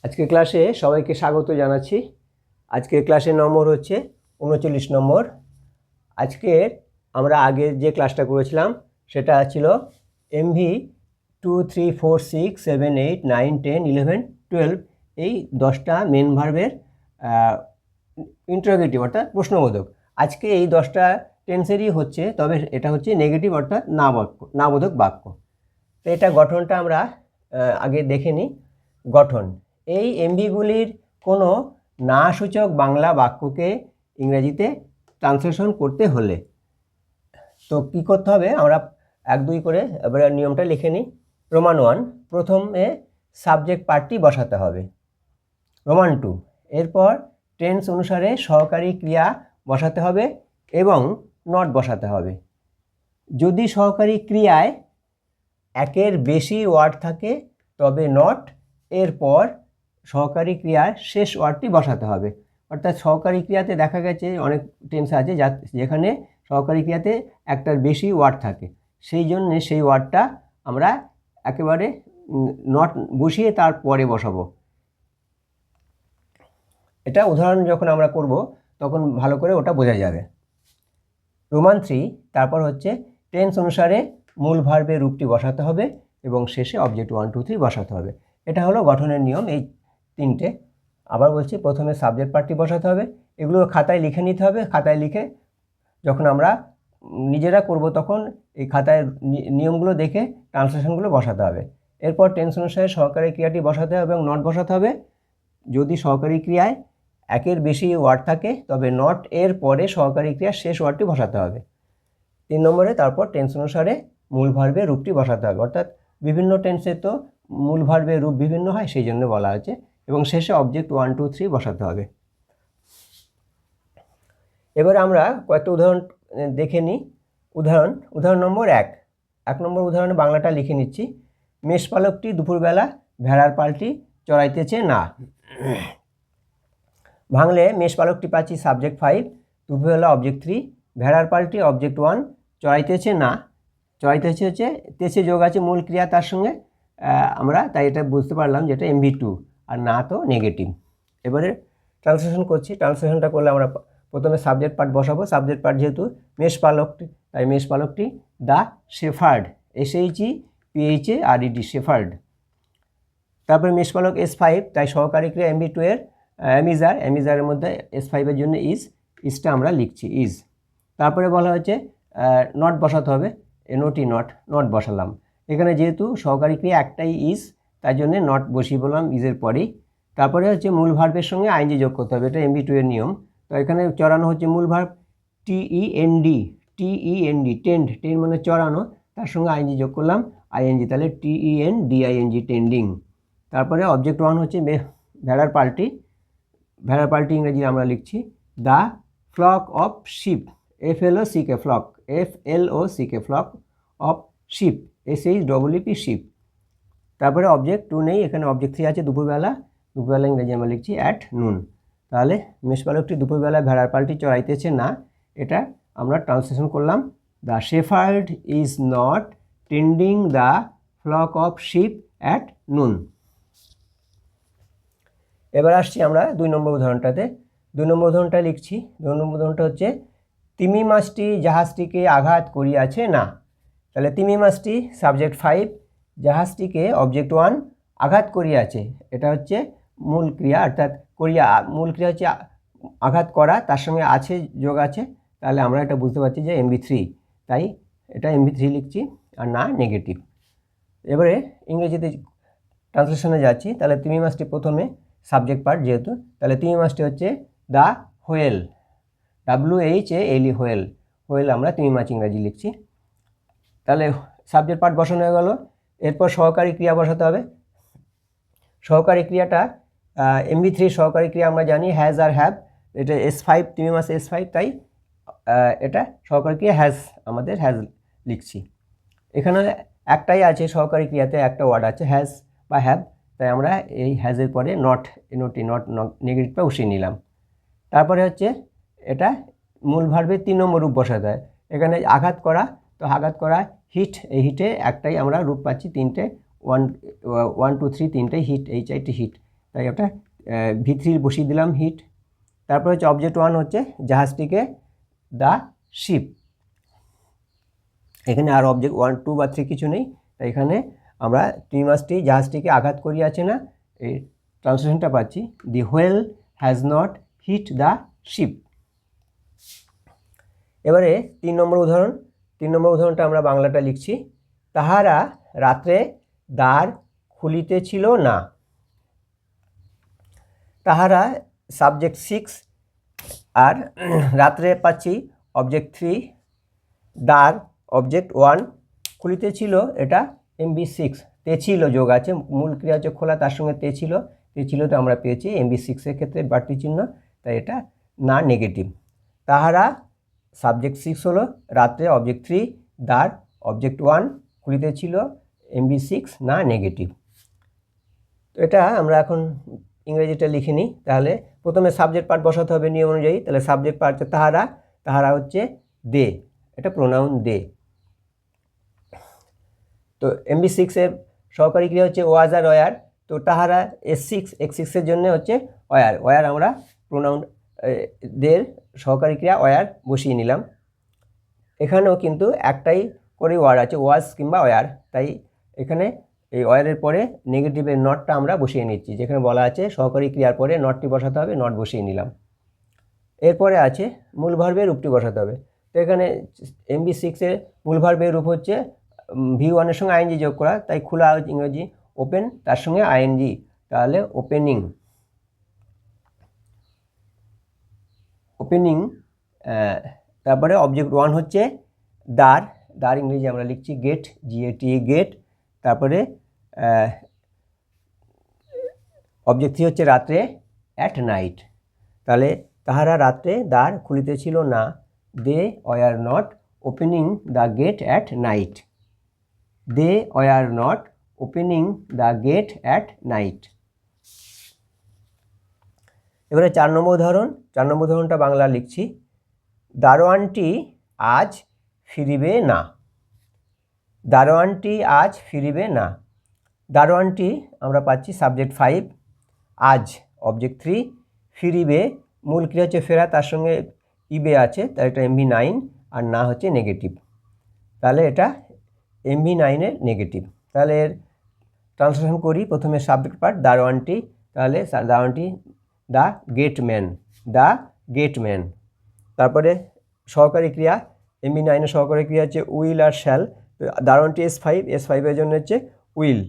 আজকের ক্লাসে সবাইকে স্বাগত জানাচ্ছি। আজকের ক্লাসের নম্বর হচ্ছে 39 নম্বর। আজকের আমরা আগে যে ক্লাসটা করেছিলাম সেটা ছিল MV 2, 3, 4, 6, 7, 8, 9, 10, 11, 12 এই 10টা মেন ভার্বের ইন্টারোগেটিভ অর্থাৎ প্রশ্নবোধক। আজকে এই 10টা টেন্সেরই হচ্ছে, তবে এটা হচ্ছে নেগেটিভ অর্থাৎ নাবোধক বাক্য। তো এটা গঠনটা আমরা আগে দেখে নিই। গঠন: এই এমভিগুলির কোনো না সূচক বাংলা বাক্যকে ইংরেজিতে ট্রান্সলেশন করতে হলে তো কী করতে হবে, আমরা 1-2 করে এবারে নিয়মটা লিখে নিই। রোমান 1, প্রথমে সাবজেক্ট পার্টটি বসাতে হবে। রোমান 2, এরপর টেন্স অনুসারে সহকারী ক্রিয়া বসাতে হবে এবং নট বসাতে হবে। যদি সহকারী ক্রিয়ায় একের বেশি ওয়ার্ড থাকে তবে নট এরপর সহকারী ক্রিয়ার শেষ ওয়ার্ডটি বসাতে হবে। অর্থাৎ সহকারী ক্রিয়াতে দেখা গেছে অনেক টেন্স আছে যেখানে সহকারী ক্রিয়াতে একটার বেশি ওয়ার্ড থাকে, সেই জন্যে সেই ওয়ার্ডটা আমরা একেবারে নট বসিয়ে তারপরে বসাবো। এটা উদাহরণ যখন আমরা করব তখন ভালো করে ওটা বোঝা যাবে। রোমান 3, তারপর হচ্ছে টেন্স অনুসারে মূল ভার্বের রূপটি বসাতে হবে এবং শেষে অবজেক্ট 1, 2, 3 বসাতে হবে। এটা হলো গঠনের নিয়ম। এই 3টে আবার বলছি, প্রথমে সাবজেক্ট পার্টটি বসাতে হবে। এগুলো খাতায় লিখে নিতে হবে। খাতায় লিখে যখন আমরা নিজেরা করব তখন এই খাতায় নিয়মগুলো দেখে ট্রান্সলেশনগুলো বসাতে হবে। এরপর টেন্স অনুসারে সহকারী ক্রিয়াটি বসাতে হবে এবং নট বসাতে হবে। যদি সহকারী ক্রিয়ায় একের বেশি ওয়ার্ড থাকে তবে নট এর পরে সহকারী ক্রিয়ার শেষ ওয়ার্ডটি বসাতে হবে। 3 নম্বরে তারপর টেন্স অনুসারে মূল ভার্বের রূপটি বসাতে হবে। অর্থাৎ বিভিন্ন টেন্সে তো মূল ভার্বের রূপ বিভিন্ন হয়, সেই জন্য বলা হয়েছে। এবং শেষে অবজেক্ট 1, 2, 3 বসাতে হবে। এবার আমরা কয়েকটা উদাহরণ দেখে নিই। উদাহরণ নম্বর 1 নম্বর উদাহরণে বাংলাটা লিখে নিচ্ছি। মেষপালকটি দুপুরবেলা ভেড়ার পালটি চড়াইতেছে না। ভাঙলে মেষপালকটি পাচ্ছি সাবজেক্ট 5, দুপুরবেলা অবজেক্ট 3, ভেড়ার পালটি অবজেক্ট 1, চড়াইতেছে না। চড়াইতেছে হচ্ছে তেছে যোগ আছে মূল ক্রিয়া তার সঙ্গে, আমরা তাই এটা বুঝতে পারলাম যে এটা MV2 আর না তো নেগেটিভ। এবারে ট্রান্সলেশন করছি। ট্রান্সলেশনটা করলে আমরা প্রথমে সাবজেক্ট পার্ট বসাবো। সাবজেক্ট পার্ট যেহেতু মেষপালকটি, তাই মেষপালকটি দ্য শেফার্ড, SHEPHARD, শেফার্ড। তারপরে মেষপালক S5, তাই সহকারী ক্রিয়া MV2 এর অ্যামিজারের মধ্যে S5 এর জন্য ইজটা আমরা লিখছি ইজ। তারপরে বলা হচ্ছে নট বসাতে হবে, নট বসালাম। এখানে যেহেতু সহকারী ক্রিয়া একটাই ইজ, তাই জন্য নট বসিয়ে বললাম ইজের পরেই। তারপরে হচ্ছে মূল ভার্বের সঙ্গে আইএনজি যোগ করতে হবে, এটা MV2 এর নিয়ম। তো এখানে চড়ানো হচ্ছে মূল ভার্ব TEND, টেন্ড মানে চড়ানো, তার সঙ্গে আইএনজি যোগ করলাম আইএনজি, তাহলে TENDING, টেন্ডিং। তারপরে অবজেক্ট 1 হচ্ছে ভেড়ার পালটি ইংরেজি আমরা লিখছি the flock of sheep, FLOCK, flock of sheep, SHEEP, sheep. তারপরে অবজেক্ট 2 নেই, এখানে অবজেক্ট 3 আছে দুপুরবেলা ইংরেজি আমরা লিখছি অ্যাট নুন। তাহলে মেষপালকটি দুপুরবেলা ভেড়ার পালটি চড়াইতেছে না, এটা আমরা ট্রান্সলেশন করলাম the shepherd is not tending the flock of sheep at noon. এবার আসছি আমরা 2 নম্বর উদাহরণটাতে। 2 নম্বর উদাহরণটা লিখছি। 2 নম্বর উদাহরণটা হচ্ছে তিমি মাছটি জাহাজটিকে আঘাত করিয়াছে না। তাহলে তিমি মাছটি সাবজেক্ট 5, জাহাজটিকে অবজেক্ট 1, আঘাত করিয়াছে, এটা হচ্ছে মূল ক্রিয়া, অর্থাৎ মূল ক্রিয়া হচ্ছে আঘাত করা, তার সঙ্গে আছে যোগ আছে, তাহলে আমরা এটা বুঝতে পারছি যে MV3, তাই এটা MV3 লিখছি আর না নেগেটিভ। এবারে ইংরেজিতে ট্রান্সলেশনে যাচ্ছি। তাহলে তিমি মাছটি প্রথমে সাবজেক্ট পার্ট যেহেতু, তাহলে তিমি মাছটি হচ্ছে দ্য হোয়েল, WHALE, হোয়েল আমরা তিমি মাছ ইংরাজি লিখছি। তাহলে সাবজেক্ট পার্ট বসানো হয়ে গেল। এরপর সহকারী ক্রিয়া বসাতে হবে। সহকারী ক্রিয়াটা MV3 সহকারী ক্রিয়া আমরা জানি হ্যাজ আর হ্যাভ, এটা S5, তিমি মাছ S5, তাই এটা সহকারী ক্রিয়া আমাদের হ্যাজ লিখছি। এখানে একটাই আছে সহকারী ক্রিয়াতে, একটা ওয়ার্ড আছে হ্যাজ বা হ্যাভ, তাই আমরা এই হ্যাজের পরে নট নেগেটিভটা বসিয়ে নিলাম। তারপরে হচ্ছে এটা মূল ভার্বের 3 নম্বর রূপ বসাতে হয়। এখানে আঘাত করা, তো আঘাত করা হিট, এই হিটে একটাই আমরা রূপ পাচ্ছি, 3টে 1, 2, 3 3টেই হিট, HIT হিট, তাই একটা V3 বসিয়ে দিলাম হিট। তারপর হচ্ছে অবজেক্ট 1 হচ্ছে জাহাজটিকে দ্য শিপ, এখানে আর অবজেক্ট 1 2 বা 3 কিছু নেই, তাই এখানে আমরা তিমি মাছটি জাহাজটিকে আঘাত করিয়াছে না, এই ট্রান্সলেশনটা পাচ্ছি, the whale has not hit the ship. এবারে 3 নম্বর উদাহরণটা আমরা বাংলাটা লিখছি, তাহারা রাত্রে দ্বার খুলিতেছিল না। তাহারা সাবজেক্ট 6 আর রাত্রে পাচ্ছি অবজেক্ট 3, দ্বার অবজেক্ট 1, খুলিতেছিল এটা MB6, তে ছিল যোগ আছে, মূল ক্রিয়া হচ্ছে খোলা, তার সঙ্গে তে ছিল তো আমরা পেয়েছি MB6 এর ক্ষেত্রে বাড়তি চিহ্ন, তাই এটা না নেগেটিভ। তাহারা সাবজেক্ট 6 হলো, রাত্রে অবজেক্ট 3, দ্বার অবজেক্ট 1, খুলিতেছিল MB6 না নেগেটিভ। তো এটা আমরা এখন ইংরেজিটা লিখে নিই। তাহলে প্রথমে সাবজেক্ট পার্ট বসাতে হবে নিয়ম অনুযায়ী। তাহলে সাবজেক্ট পার্ট হচ্ছে তাহারা হচ্ছে দে, এটা প্রোনাউন দে। তো MB6 এর সহকারী ক্রিয়া হচ্ছে ওয়াজ আর ওয়ার, তো তাহারা X6 এর জন্য হচ্ছে ওয়ার আমরা প্রোনাউন দের সহকারী ক্রিয়া ওয়ার বসিয়ে নিলাম। এখানেও কিন্তু একটাই করে ওয়ার আছে, ওয়াজ কিংবা ওয়ার, তাই এখানে এই ওয়ারের পরে নেগেটিভের নটটা আমরা বসিয়ে নিচ্ছি, যেখানে বলা আছে সহকারী ক্রিয়ার পরে নটটি বসাতে হবে, নট বসিয়ে নিলাম। এরপরে আছে মূল ভার্বের রূপটি বসাতে হবে। তো এখানে MB6 এর মূল ভার্বের রূপ হচ্ছে V1 এর সঙ্গে আইএনজি যোগ করা, তাই খোলা ইংরেজি ওপেন, তার সঙ্গে আইএনজি, তাহলে ওপেনিং। তারপরে অবজেক্ট 1 হচ্ছে দ্বার ইংরেজি আমরা লিখছি গেট, GAT গেট। তারপরে অবজেক্ট 3 হচ্ছে রাত্রে, অ্যাট নাইট। তাহলে তাহারা রাত্রে দ্বার খুলিতেছিল না, they were not opening the gate at night, they were not opening the gate at night. এবারে 4 নম্বর উদাহরণটা বাংলা লিখছি, দারোয়ানটি আজ ফিরিবে না। দারোয়ানটি আজ ফিরিবে না। দারোয়ানটি আমরা পাচ্ছি সাবজেক্ট 5, আজ অবজেক্ট 3, ফিরিবে মূল ক্রিয়া হচ্ছে ফেরা, তার সঙ্গে ইবে আছে, তাই এটা MB9, আর না হচ্ছে নেগেটিভ, তাহলে এটা MB9 এর নেগেটিভ। তাহলে এর ট্রান্সলেশন করি, প্রথমে সাবজেক্ট পার্ট দারোয়ানটি, তাহলে দারোয়ানটি দ্য গেটম্যান। তারপরে সহকারী ক্রিয়া MB9 এর সহকারী ক্রিয়া হচ্ছে উইল আর শ্যাল, দারোয়ানটি S5 এর জন্য হচ্ছে উইল,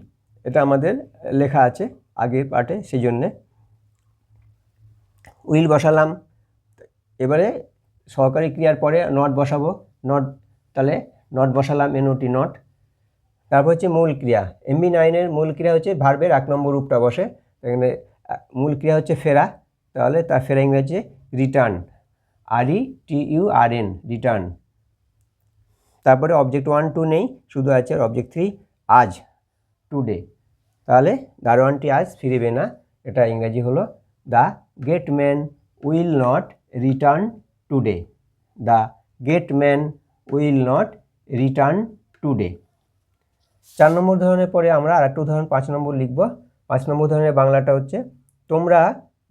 এটা আমাদের লেখা আছে আগের পার্টে, সেই জন্যে উইল বসালাম। এবারে সহকারী ক্রিয়ার পরে নট বসাবো, তাহলে নট বসালাম, NOT নট। তারপর হচ্ছে মূল ক্রিয়া, MB9 এর মূল ক্রিয়া হচ্ছে ভার্বের 1 নম্বর রূপটা বসে, এখানে মূল ক্রিয়া হচ্ছে ফেরা, তাহলে তার ফেরা ইংরেজি রিটার্ন, RETURN রিটার্ন। তারপরে অবজেক্ট 1 2 নেই, শুধু আছে অবজেক্ট 3 আজ, টুডে। তাহলে দারোয়ানটি আজ ফিরিবে না, এটা ইংরেজি হলো the gateman will not return today, the gateman will not return today. 4 নম্বর উদাহরণের পরে আমরা আরেকটা উদাহরণ 5 নম্বর লিখব। 5 নম্বর উদাহরণের বাংলাটা হচ্ছে, তোমরা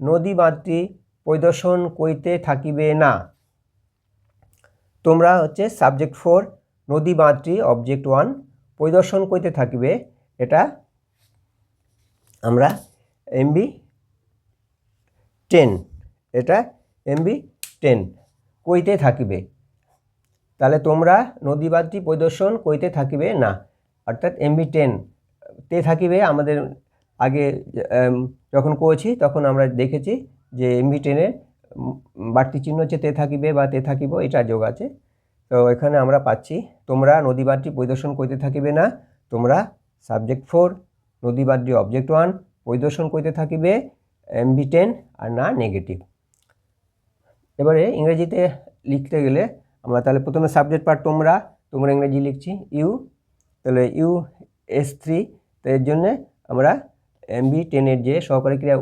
নদী বাঁধটি পরিদর্শন করিতে থাকিবে না। তোমরা হচ্ছে সাবজেক্ট 4, নদী বাঁধটি অবজেক্ট 1, পরিদর্শন করিতে থাকিবে, এটা আমরা MB10, এটা MB10 করিতে থাকিবে। তাহলে তোমরা নদী বাঁধটি পরিদর্শন করিতে থাকিবে না, অর্থাৎ MB10 তে থাকিবে। আমাদের আগে যখন করেছি তখন আমরা দেখেছি যে MB10 এর বাড়তি চিহ্ন হচ্ছে তে থাকিবে বা তে থাকিব, এটা যোগ আছে। তো এখানে আমরা পাচ্ছি তোমরা নদী বাঁধটি পরিদর্শন করিতে থাকিবে না, তোমরা সাবজেক্ট 4, নদী বাঁধটি অবজেক্ট 1, পরিদর্শন করিতে থাকিবে MB10 আর না নেগেটিভ। এবারে ইংরেজিতে লিখতে গেলে আমরা তাহলে প্রথমে সাবজেক্ট পার্ট তোমরা ইংরেজি লিখছি ইউ, তাহলে US3, তো এর জন্যে আমরা MB10 এর যে সহকারী ক্রিয়া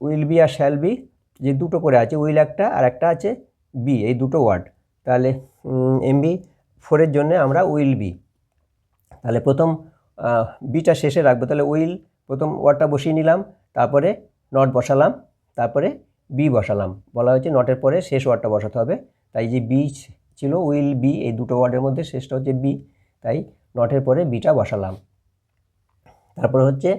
উইল বি আর শ্যাল বি, যে দুটো করে আছে, উইল একটা আর একটা আছে বি, এই দুটো ওয়ার্ড, তাহলে MB4 এর জন্য আমরা উইল বি, তাহলে প্রথম বিটা শেষে রাখবো, তাহলে প্রথম ওয়ার্ডটা বসিয়ে নিলাম, তারপরে নট বসালাম, তারপরে বি বসালাম। বলা হয়েছে নটের পরে শেষ ওয়ার্ডটা বসাতে হবে, তাই যে বি ছিল উইল বি, এই দুটো ওয়ার্ডের মধ্যে শেষটা হচ্ছে বি, তাই নটের পরে বিটা বসালাম। তারপর হচ্ছে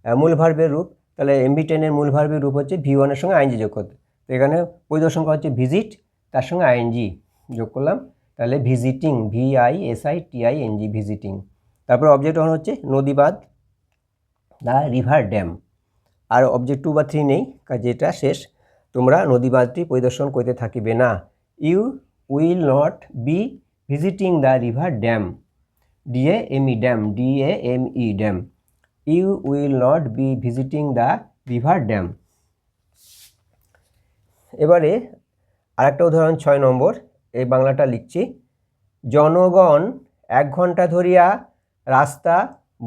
মূল ভার্বের রূপ, তাহলে MB10 মূল ভার্বের রূপ হচ্ছে V1 সঙ্গে আইএনজি যোগ করতে। তো এখানে পরিদর্শন করা হচ্ছে ভিজিট, তার সঙ্গে আইএনজি যোগ করলাম, তাহলে ভিজিটিং, VISITING, ভিজিটিং। তারপর অবজেক্ট 1 হচ্ছে নদী বাঁধ, the river dam. R object 2 বা 3 নেই, যেটা শেষ, তোমরা নদী বাঁধটি পরিদর্শন করতে থাকিবে না। You will not be visiting the river dam, DAME dam, DAME dam. You will not be visiting the river dam. এবারে আরেকটা উদাহরণ 6 নম্বর, এই বাংলাটা লিখছি। জনগণ 1 ঘন্টা ধরিয়া রাস্তা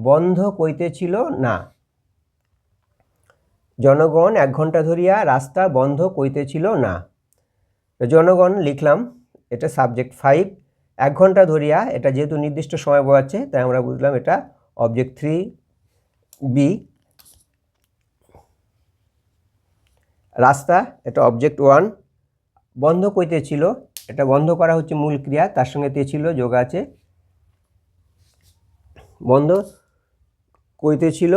বন্ধ করিতেছিল না। জনগণ 1 ঘন্টা ধরিয়া রাস্তা বন্ধ করিতেছিল না। জনগণ লিখলাম, এটা সাবজেক্ট 5। 1 ঘন্টা ধরিয়া, এটা যেহেতু নির্দিষ্ট সময় বোঝাচ্ছে তাই আমরা বুঝলাম এটা অবজেক্ট 3B। রাস্তা, এটা অবজেক্ট 1। বন্ধ করিতেছিল, এটা বন্ধ করা হচ্ছে মূল ক্রিয়া, তার সঙ্গে তে ছিল যোগ আছে। বন্ধ করিতেছিল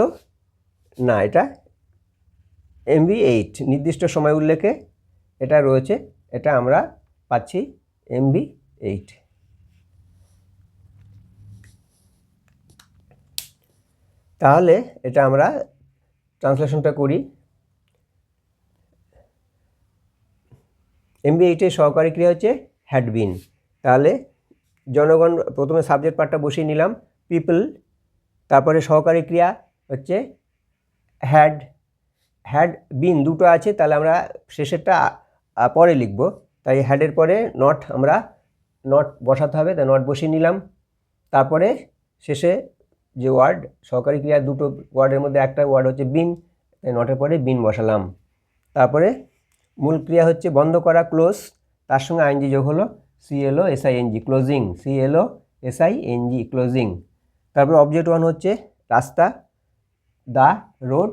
না, এটা MB8, নির্দিষ্ট সময় উল্লেখে এটা রয়েছে, এটা আমরা পাচ্ছি MB8। তাহলে এটা আমরা ট্রান্সলেশনটা করি। MB8 সহকারী ক্রিয়া হচ্ছে হ্যাড বিন। তাহলে জনগণ, প্রথমে সাবজেক্ট পার্টটা বসিয়ে নিলাম পিপল, তারপরে সহকারী ক্রিয়া হচ্ছে হ্যাড বিন, দুটো আছে, তাহলে আমরা শেষেরটা পরে লিখব, তাই হ্যাডের পরে নট, আমরা নট বসাতে হবে, তাই নট বসিয়ে নিলাম। তারপরে শেষে যে ওয়ার্ড, সহকারী ক্রিয়া দুটো ওয়ার্ডের মধ্যে একটা ওয়ার্ড হচ্ছে বিন, তাই নটের পরে বিন বসালাম। তারপরে মূল ক্রিয়া হচ্ছে বন্ধ করা, ক্লোজ, তার সঙ্গে আইএনজি যোগ হলো CLOSING, ক্লোজিং, CLOSING, ক্লোজিং। তারপরে অবজেক্ট 1 হচ্ছে রাস্তা, দ্য রোড।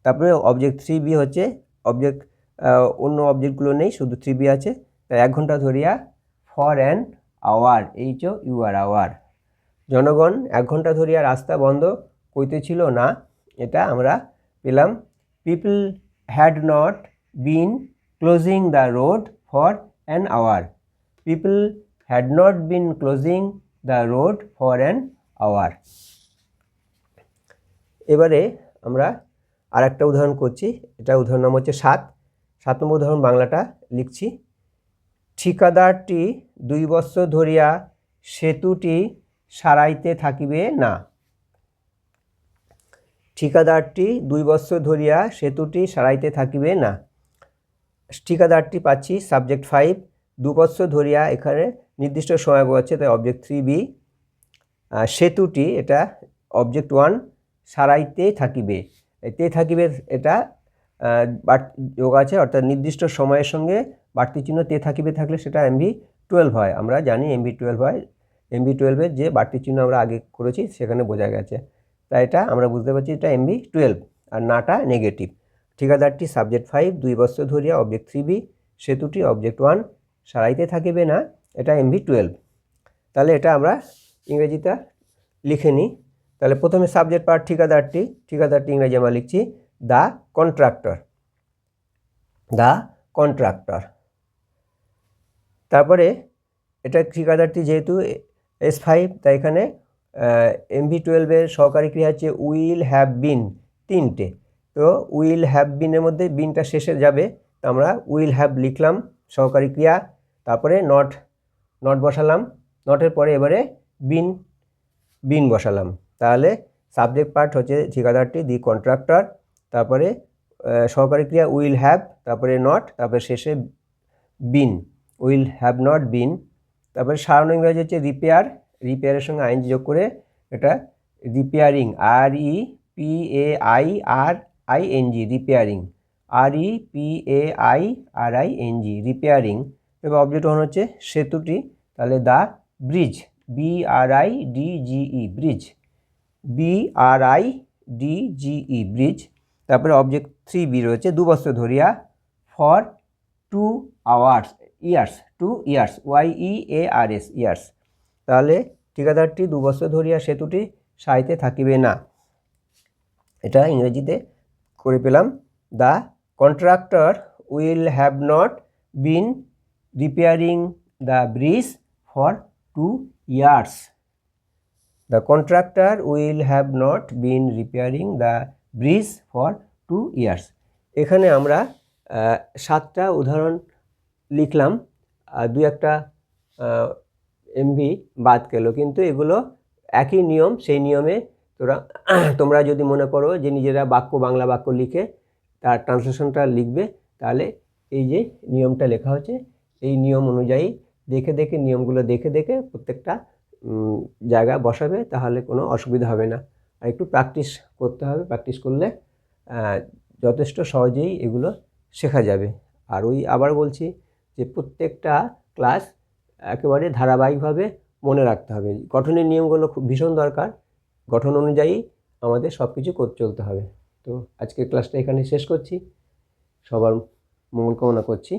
তারপরে অবজেক্ট 3B হচ্ছে অবজেক্ট, অন্য অবজেক্টগুলো নেই, শুধু 3B আছে, তাই 1 ঘন্টা ধরিয়া for an hour, HOUR, hour. জনগণ 1 ঘন্টা ধরিয়া রাস্তা বন্ধ করিতেছিল না, এটা আমরা পেলাম people had not been closing the road for an hour. People had not been closing the road for an hour. এবারে আমরা আর একটা উদাহরণ করছি, এটা উদাহরণ নাম হচ্ছে 7 নম্বর উদাহরণ বাংলাটা লিখছি। ঠিকাদারটি 2 বৎসর ধরিয়া সেতুটি সারাইতে থাকিবে না। ঠিকাদারটি 2 বৎসর ধরিয়া সেতুটি সারাইতে থাকিবে না। ঠিকাদারটি পাচ্ছি সাবজেক্ট 5, 2 বৎসর ধরিয়া এখানে নির্দিষ্ট সময় বোঝাচ্ছে, তাই অবজেক্ট 3B। সেতুটি, এটা অবজেক্ট 1, সারাইতে থাকিবে, তে থাকিবে, এটা যোগ আছে, অর্থাৎ নির্দিষ্ট সময়ের সঙ্গে বাড়তি চিহ্ন তে থাকিবে থাকলে সেটা MB12 হয়। আমরা জানি MB12 হয়, MB12-এর যে বাড়তি চিহ্ন আমরা আগে করেছি সেখানে বোঝা গেছে, তাই এটা আমরা বুঝতে পারছি এটা MB12, আর নাটা নেগেটিভ। ঠিকাদারটি সাবজেক্ট 5, 2 বৎসর ধরিয়া অবজেক্ট 3B, সেতুটি অবজেক্ট 1, সারাইতে থাকিবে না, এটা MB12। তাহলে এটা আমরা ইংরেজিটা লিখে নিই। তাহলে প্রথমে সাবজেক্ট পার্ট ঠিকাদারটি ইংরেজি আমরা লিখছি দ্য কন্ট্রাক্টর, দ্য কন্ট্রাক্টর। তারপরে এটা ঠিকাদারটি যেহেতু S5, তাই এখানে MB12-এর সহকারী ক্রিয়া হচ্ছে উইল হ্যাভ বিন, 3টে। তো উইল হ্যাভ বিনের মধ্যে বিনটা শেষে যাবে, তো আমরা উইল হ্যাভ লিখলাম সহকারী ক্রিয়া, তারপরে নট বসালাম, নটের পরে এবারে বিন বসালাম। তাহলে সাবজেক্ট পার্ট হচ্ছে ঠিকাদারটি, দি কন্ট্রাক্টর, তারপরে সহকারী ক্রিয়া উইল হ্যাভ, তারপরে নট, তারপরে শেষে বিন, উইল হ্যাভ নট বিন। তারপরে সারানো ইংরেজি হচ্ছে রিপেয়ারের সঙ্গে আইএনজি যোগ করে এটা repairing, REPAIRING, repairing, REPAIRING, repairing. এবার অবজেক্ট 1 হচ্ছে সেতুটি, তাহলে the bridge, BRIDGE, bridge, BRIDGE, DGE bridge. তারপরে অবজেক্ট 3B রয়েছে 2 বছর ধরিয়া for 2 years 2 years YEARS years. তাহলে ঠিকাদারটি 2 বছর ধরিয়া সেতুটি সাইতে থাকিবে না, এটা ইংরেজিতে করে পেলাম। The contractor will have not been repairing the bridge for 2 years. The contractor will have not been repairing the bridge for 2 years. এখানে আমরা 7টা উদাহরণ লিখলাম, আর 2-1টা MB বাদ গেল, কিন্তু এগুলো একই নিয়ম। সেই নিয়মে তোমরা যদি মনে করো যে নিজেরা বাংলা বাক্য লিখে তার ট্রান্সলেশনটা লিখবে, তাহলে এই যে নিয়মটা লেখা হচ্ছে এই নিয়ম অনুযায়ী নিয়মগুলো দেখে প্রত্যেকটা জায়গা বসাবে, তাহলে কোনো অসুবিধা হবে না। আর একটু প্র্যাকটিস করতে হবে, প্র্যাকটিস করলে যথেষ্ট সহজেই এগুলো শেখা যাবে। আর আবার বলছি যে প্রত্যেকটা ক্লাস একেবারে ধারাবাহিকভাবে মনে রাখতে হবে। গঠনের নিয়মগুলো খুব ভীষণ দরকার, গঠন অনুযায়ী আমাদের সব কিছু চলতে হবে। তো আজকের ক্লাসটা এখানে শেষ করছি, সবার মঙ্গল কামনা করছি।